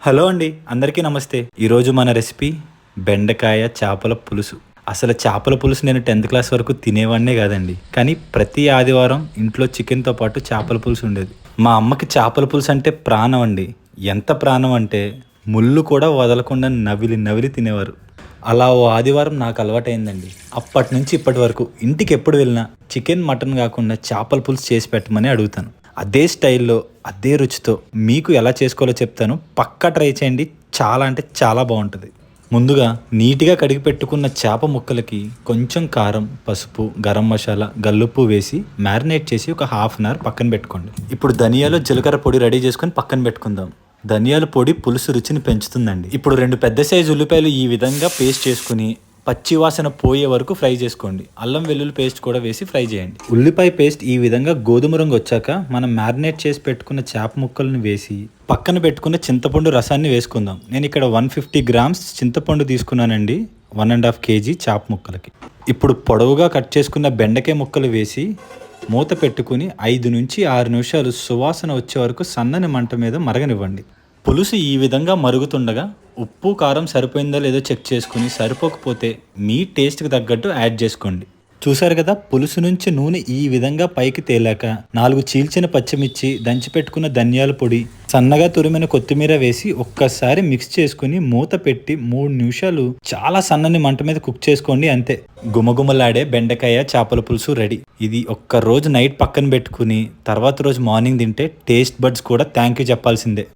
Hello అండి, అందరికీ నమస్తే. ఈరోజు మన రెసిపీ బెండకాయ చేపల పులుసు. అసలు చేపల పులుసు నేను 10th క్లాస్ వరకు తినేవాడినే కాదండి. కానీ ప్రతి ఆదివారం ఇంట్లో చికెన్తో పాటు చేపల పులుసు ఉండేది. మా అమ్మకి చేపల పులుసు అంటే ప్రాణం అండి. ఎంత ప్రాణం అంటే ముళ్ళు కూడా వదలకుండా నవిలి నవిలి తినేవారు. అలా ఓ ఆదివారం నాకు అలవాటైందండి. అప్పటి నుంచి ఇప్పటి వరకు ఇంటికి ఎప్పుడు వెళ్ళినా చికెన్ మటన్ కాకుండా చేపల పులుసు చేసి పెట్టమని అడుగుతాను. అదే స్టైల్లో అదే రుచితో మీకు ఎలా చేసుకోవాలో చెప్తాను. పక్కా ట్రై చేయండి. చాలా అంటే చాలా బాగుంటుంది. ముందుగా నీట్గా కడిగి పెట్టుకున్న చేప ముక్కలకి కొంచెం కారం, పసుపు, గరం మసాలా, గల్లుప్పు వేసి మ్యారినేట్ చేసి ఒక హాఫ్ అన్ అవర్ పక్కన పెట్టుకోండి. ఇప్పుడు ధనియాలు, జీలకర్ర పొడి రెడీ చేసుకొని పక్కన పెట్టుకుందాం. ధనియాల పొడి పులుసు రుచిని పెంచుతుందండి. ఇప్పుడు 2 పెద్ద సైజు ఉల్లిపాయలు ఈ విధంగా పేస్ట్ చేసుకుని పచ్చివాసన పోయే వరకు ఫ్రై చేసుకోండి. అల్లం వెల్లుల్లి పేస్ట్ కూడా వేసి ఫ్రై చేయండి. ఉల్లిపాయ పేస్ట్ ఈ విధంగా గోధుమ రంగు వచ్చాక మనం మ్యారినేట్ చేసి పెట్టుకున్న చేప ముక్కలను వేసి పక్కన పెట్టుకున్న చింతపండు రసాన్ని వేసుకుందాం. నేను ఇక్కడ 150 గ్రామ్స్ చింతపండు తీసుకున్నానండి 1.5 kg చేప ముక్కలకి. ఇప్పుడు పొడవుగా కట్ చేసుకున్న బెండకాయ ముక్కలు వేసి మూత పెట్టుకుని 5 నుంచి 6 నిమిషాలు సువాసన వచ్చే వరకు సన్నని మంట మీద మరగనివ్వండి. పులుసు ఈ విధంగా మరుగుతుండగా ఉప్పు కారం సరిపోయిందో లేదో చెక్ చేసుకుని సరిపోకపోతే మీ టేస్ట్కి తగ్గట్టు యాడ్ చేసుకోండి. చూసారు కదా, పులుసు నుంచి నూనె ఈ విధంగా పైకి తేలాక 4 చీల్చిన పచ్చిమిర్చి, దంచిపెట్టుకున్న ధనియాల పొడి, సన్నగా తురిమిన కొత్తిమీర వేసి ఒక్కసారి మిక్స్ చేసుకుని మూత పెట్టి 3 నిమిషాలు చాలా సన్నని మంట మీద కుక్ చేసుకోండి. అంతే, గుమగుమలాడే బెండకాయ చేపల పులుసు రెడీ. ఇది ఒక్క రోజు నైట్ పక్కన పెట్టుకుని తర్వాత రోజు మార్నింగ్ తింటే టేస్ట్ బడ్స్ కూడా థ్యాంక్ యూ చెప్పాల్సిందే.